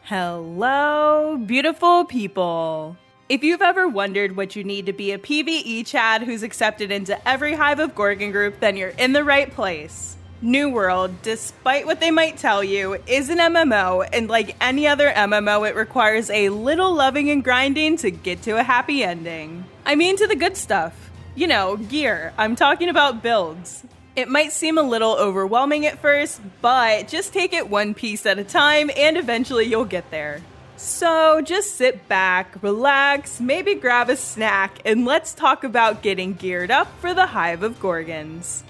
Hello, beautiful people. If you've ever wondered what you need to be a PvE Chad who's accepted into every Hive of Gorgon group, then you're in the right place. New World, despite what they might tell you, is an MMO, and like any other MMO, it requires a little loving and grinding to get to a happy ending. I mean to the good stuff. You know, gear. I'm talking about builds. It might seem a little overwhelming at first, but just take it one piece at a time and eventually you'll get there. So just sit back, relax, maybe grab a snack, and let's talk about getting geared up for the Hive of Gorgons.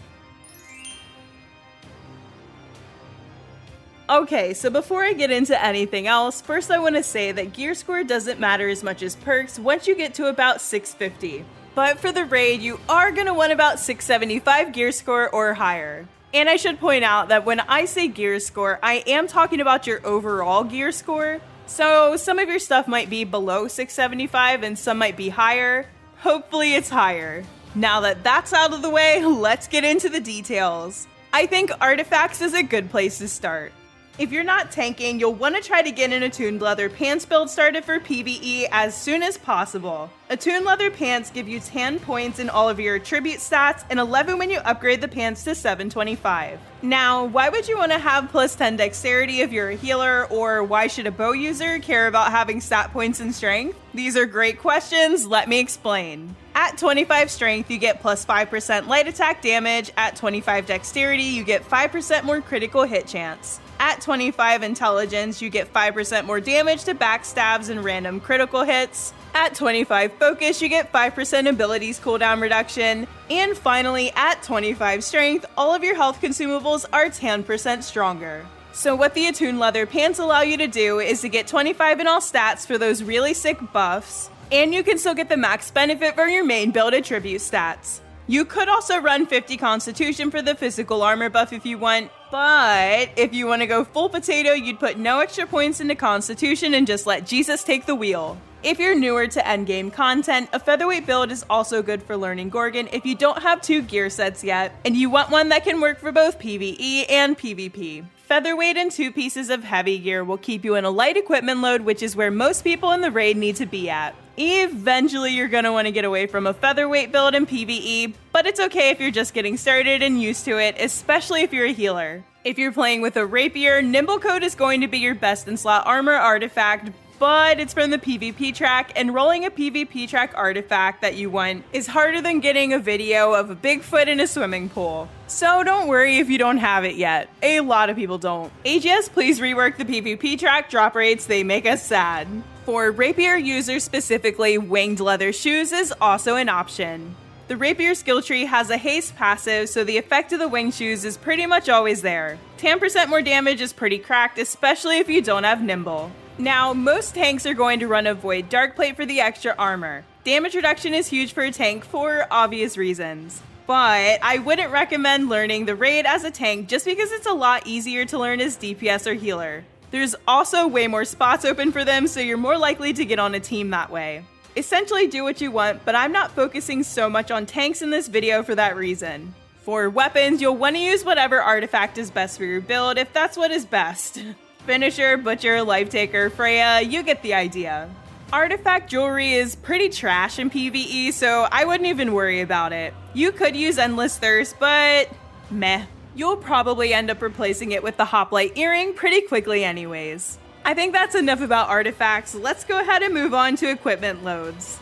Okay, so before I get into anything else, first I want to say that gear score doesn't matter as much as perks once you get to about 650. But for the raid, you are going to want about 675 gear score or higher. And I should point out that when I say gear score, I am talking about your overall gear score. So some of your stuff might be below 675 and some might be higher. Hopefully it's higher. Now that that's out of the way, let's get into the details. I think artifacts is a good place to start. If you're not tanking, you'll want to try to get an attuned leather pants build started for PvE as soon as possible. Attuned leather pants give you 10 points in all of your attribute stats and 11 when you upgrade the pants to 725. Now, why would you want to have plus 10 dexterity if you're a healer, or why should a bow user care about having stat points and strength? These are great questions, let me explain. At 25 strength, you get plus 5% light attack damage. At 25 dexterity, you get 5% more critical hit chance. At 25 intelligence, you get 5% more damage to backstabs and random critical hits. At 25 focus, you get 5% abilities cooldown reduction. And finally, at 25 strength, all of your health consumables are 10% stronger. So what the attuned leather pants allow you to do is to get 25 in all stats for those really sick buffs, and you can still get the max benefit from your main build attribute stats. You could also run 50 Constitution for the physical armor buff if you want, but if you want to go full potato, you'd put no extra points into Constitution and just let Jesus take the wheel. If you're newer to endgame content, a featherweight build is also good for learning Gorgon if you don't have 2 gear sets yet, and you want one that can work for both PvE and PvP. Featherweight and 2 pieces of heavy gear will keep you in a light equipment load, which is where most people in the raid need to be at. Eventually, you're going to want to get away from a featherweight build in PvE, but it's okay if you're just getting started and used to it, especially if you're a healer. If you're playing with a rapier, Nimble Coat is going to be your best in slot armor artifact, but it's from the PvP track, and rolling a PvP track artifact that you want is harder than getting a video of a Bigfoot in a swimming pool. So don't worry if you don't have it yet. A lot of people don't. AGS, please rework the PvP track drop rates, they make us sad. For rapier users specifically, winged leather shoes is also an option. The rapier skill tree has a haste passive, so the effect of the winged shoes is pretty much always there. 10% more damage is pretty cracked, especially if you don't have nimble. Now, most tanks are going to run a void dark plate for the extra armor. Damage reduction is huge for a tank for obvious reasons. But I wouldn't recommend learning the raid as a tank just because it's a lot easier to learn as DPS or healer. There's also way more spots open for them, so you're more likely to get on a team that way. Essentially do what you want, but I'm not focusing so much on tanks in this video for that reason. For weapons, you'll want to use whatever artifact is best for your build if that's what is best. Finisher, Butcher, Life Taker, Freya, you get the idea. Artifact jewelry is pretty trash in PvE, so I wouldn't even worry about it. You could use Endless Thirst, but meh. You'll probably end up replacing it with the Hoplite Earring pretty quickly anyways. I think that's enough about artifacts. Let's go ahead and move on to equipment loads.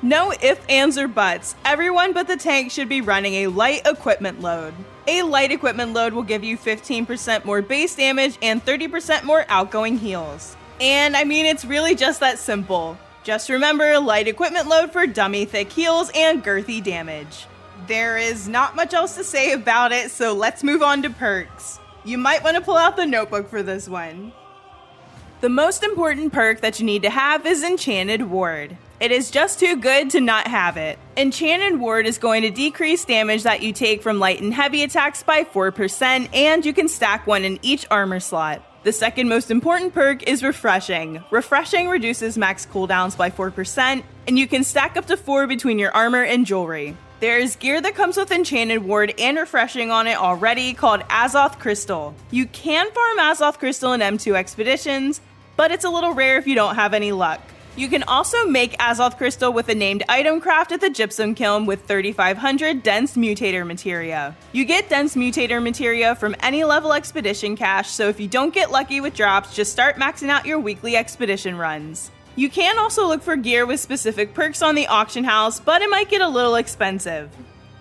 No ifs, ands, or buts. Everyone but the tank should be running a light equipment load. A light equipment load will give you 15% more base damage and 30% more outgoing heals. And I mean, it's really just that simple. Just remember, light equipment load for dummy thick heals and girthy damage. There is not much else to say about it, so let's move on to perks. You might want to pull out the notebook for this one. The most important perk that you need to have is Enchanted Ward. It is just too good to not have it. Enchanted Ward is going to decrease damage that you take from light and heavy attacks by 4%, and you can stack one in each armor slot. The second most important perk is Refreshing. Refreshing reduces max cooldowns by 4%, and you can stack up to 4 between your armor and jewelry. There's gear that comes with Enchanted Ward and Refreshing on it already called Azoth Crystal. You can farm Azoth Crystal in M2 Expeditions, but it's a little rare if you don't have any luck. You can also make Azoth Crystal with a named item craft at the Gypsum Kiln with 3,500 Dense Mutator Materia. You get Dense Mutator Materia from any level expedition cache, so if you don't get lucky with drops, just start maxing out your weekly expedition runs. You can also look for gear with specific perks on the auction house, but it might get a little expensive.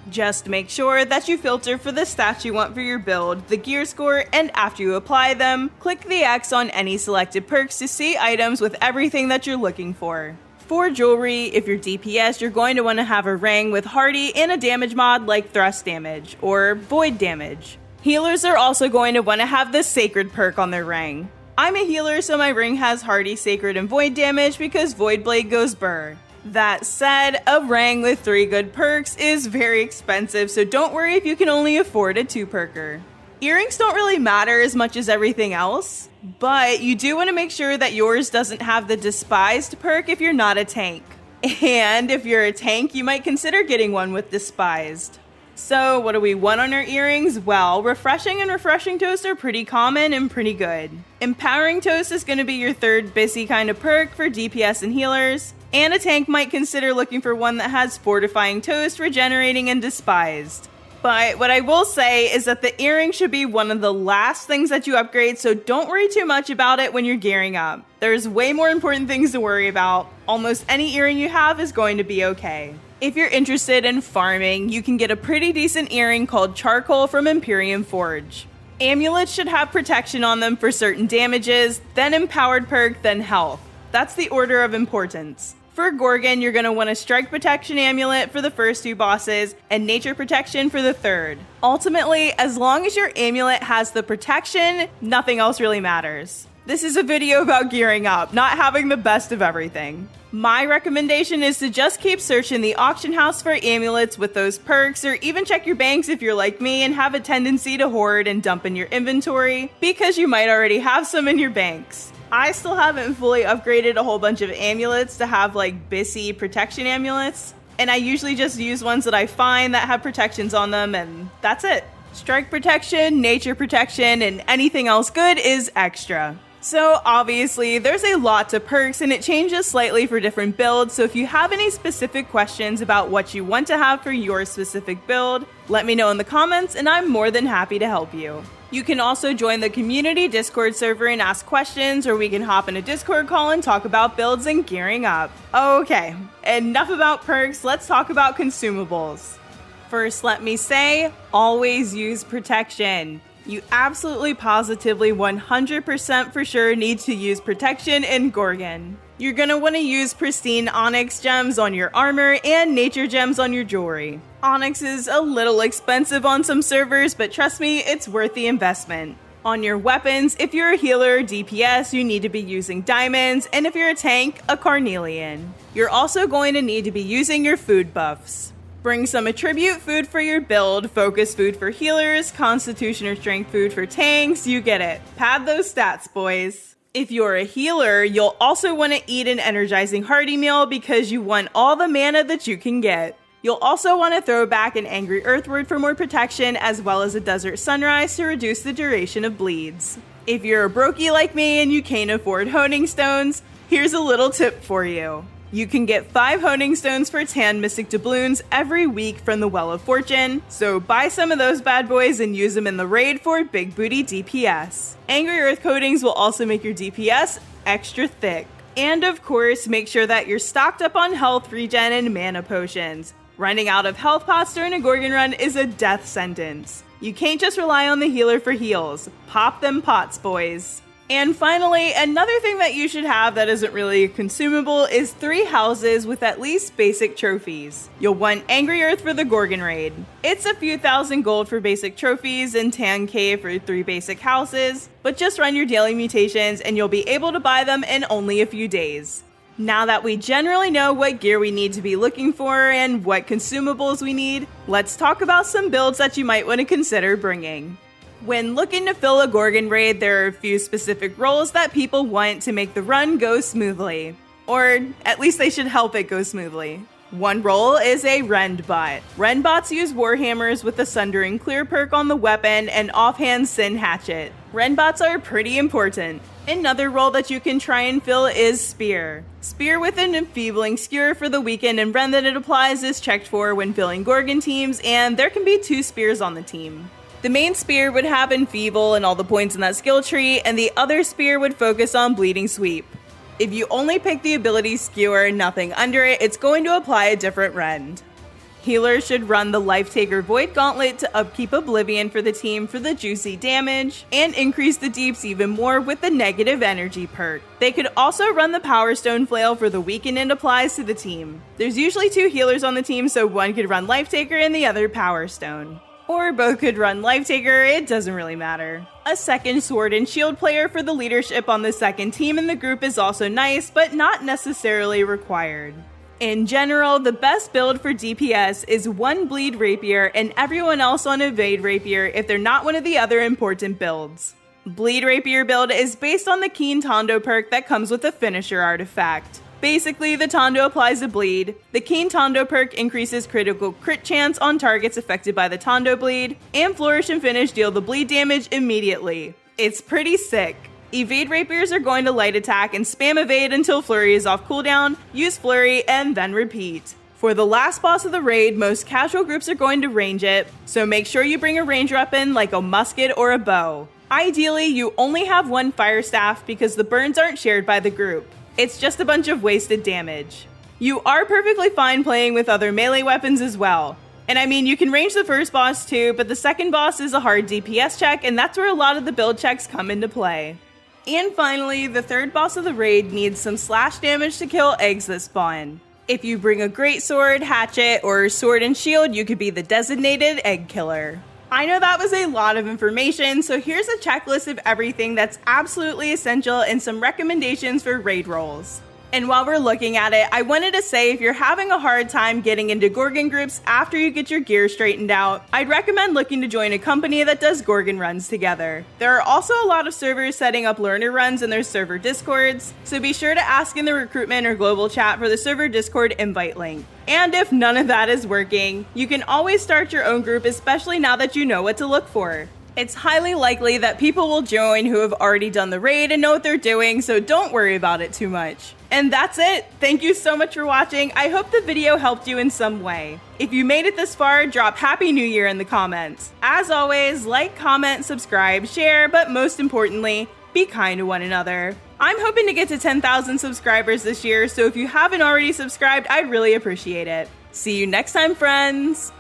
Just make sure that you filter for the stats you want for your build, the gear score, and after you apply them, click the X on any selected perks to see items with everything that you're looking for. For jewelry, if you're DPS, you're going to want to have a ring with Hardy and a damage mod like Thrust Damage or Void Damage. Healers are also going to want to have the Sacred perk on their ring. I'm a healer, so my ring has Hardy, Sacred, and Void Damage because Void Blade goes burr. That said, a ring with 3 good perks is very expensive, so don't worry if you can only afford a 2-perker. Earrings don't really matter as much as everything else, but you do want to make sure that yours doesn't have the Despised perk if you're not a tank. And if you're a tank, you might consider getting one with Despised. So what do we want on our earrings? Well, Refreshing and Refreshing Toast are pretty common and pretty good. Empowering Toast is going to be your 3rd busy kind of perk for DPS and healers. And a tank might consider looking for one that has Fortifying Toast, Regenerating, and Despised. But what I will say is that the earring should be one of the last things that you upgrade, so don't worry too much about it when you're gearing up. There's way more important things to worry about. Almost any earring you have is going to be okay. If you're interested in farming, you can get a pretty decent earring called Charcoal from Imperium Forge. Amulets should have protection on them for certain damages, then Empowered perk, then health. That's the order of importance. For Gorgon, you're going to want a Strike Protection Amulet for the first 2 bosses, and Nature Protection for the 3rd. Ultimately, as long as your amulet has the protection, nothing else really matters. This is a video about gearing up, not having the best of everything. My recommendation is to just keep searching the auction house for amulets with those perks, or even check your banks if you're like me and have a tendency to hoard and dump in your inventory, because you might already have some in your banks. I still haven't fully upgraded a whole bunch of amulets to have like Bissy protection amulets, and I usually just use ones that I find that have protections on them, and that's it. Strike protection, nature protection, and anything else good is extra. So obviously there's a lot to perks and it changes slightly for different builds, so if you have any specific questions about what you want to have for your specific build, let me know in the comments and I'm more than happy to help you. You can also join the community Discord server and ask questions, or we can hop in a Discord call and talk about builds and gearing up. Okay, enough about perks, let's talk about consumables. First, let me say, always use protection. You absolutely positively 100% for sure need to use protection in Gorgon. You're going to want to use pristine onyx gems on your armor and nature gems on your jewelry. Onyx is a little expensive on some servers, but trust me, it's worth the investment. On your weapons, if you're a healer or DPS, you need to be using diamonds, and if you're a tank, a carnelian. You're also going to need to be using your food buffs. Bring some attribute food for your build, focus food for healers, constitution or strength food for tanks, you get it. Pad those stats, boys. If you're a healer, you'll also want to eat an energizing hearty meal because you want all the mana that you can get. You'll also want to throw back an Angry Earthward for more protection, as well as a Desert Sunrise to reduce the duration of bleeds. If you're a brokey like me and you can't afford honing stones, here's a little tip for you. You can get 5 honing stones for 10 mystic doubloons every week from the Well of Fortune, so buy some of those bad boys and use them in the raid for big booty DPS. Angry Earth coatings will also make your DPS extra thick. And of course, make sure that you're stocked up on health regen and mana potions. Running out of health pots during a Gorgon run is a death sentence. You can't just rely on the healer for heals. Pop them pots, boys. And finally, another thing that you should have that isn't really a consumable is 3 houses with at least basic trophies. You'll want Angry Earth for the Gorgon raid. It's a few thousand gold for basic trophies and 10k for 3 basic houses, but just run your daily mutations and you'll be able to buy them in only a few days. Now that we generally know what gear we need to be looking for and what consumables we need, let's talk about some builds that you might want to consider bringing. When looking to fill a Gorgon raid, there are a few specific roles that people want to make the run go smoothly. Or at least they should help it go smoothly. One role is a Rend bot. Rend bots use Warhammers with the Sundering Clear perk on the weapon and offhand Sin Hatchet. Rend bots are pretty important. Another role that you can try and fill is Spear. Spear with an enfeebling skewer for the weaken and rend that it applies is checked for when filling Gorgon teams, and there can be 2 spears on the team. The main spear would have enfeeble and all the points in that skill tree, and the other spear would focus on bleeding sweep. If you only pick the ability skewer and nothing under it, it's going to apply a different rend. Healers should run the Life Taker Void Gauntlet to upkeep Oblivion for the team for the juicy damage, and increase the deeps even more with the negative energy perk. They could also run the Power Stone Flail for the weaken it applies to the team. There's usually 2 healers on the team, so one could run Life Taker and the other Power Stone. Or both could run Life Taker, it doesn't really matter. A second Sword and Shield player for the leadership on the second team in the group is also nice, but not necessarily required. In general, the best build for DPS is 1 Bleed Rapier and everyone else on Evade Rapier if they're not one of the other important builds. Bleed Rapier build is based on the Keen Tondo perk that comes with the Finisher artifact. Basically, the Tondo applies a bleed, the Keen Tondo perk increases critical crit chance on targets affected by the Tondo bleed, and Flourish and Finish deal the bleed damage immediately. It's pretty sick. Evade Rapiers are going to light attack and spam evade until Flurry is off cooldown, use Flurry, and then repeat. For the last boss of the raid, most casual groups are going to range it, so make sure you bring a range weapon like a musket or a bow. Ideally, you only have 1 Fire Staff because the burns aren't shared by the group. It's just a bunch of wasted damage. You are perfectly fine playing with other melee weapons as well. And I mean, you can range the first boss too, but the second boss is a hard DPS check, and that's where a lot of the build checks come into play. And finally, the third boss of the raid needs some slash damage to kill eggs that spawn. If you bring a greatsword, hatchet, or sword and shield, you could be the designated egg killer. I know that was a lot of information, so here's a checklist of everything that's absolutely essential and some recommendations for raid rolls. And while we're looking at it, I wanted to say if you're having a hard time getting into Gorgon groups after you get your gear straightened out, I'd recommend looking to join a company that does Gorgon runs together. There are also a lot of servers setting up learner runs in their server discords, so be sure to ask in the recruitment or global chat for the server discord invite link. And if none of that is working, you can always start your own group, especially now that you know what to look for. It's highly likely that people will join who have already done the raid and know what they're doing, so don't worry about it too much. And that's it! Thank you so much for watching. I hope the video helped you in some way. If you made it this far, drop Happy New Year in the comments. As always, like, comment, subscribe, share, but most importantly, be kind to one another. I'm hoping to get to 10,000 subscribers this year, so if you haven't already subscribed, I'd really appreciate it. See you next time, friends!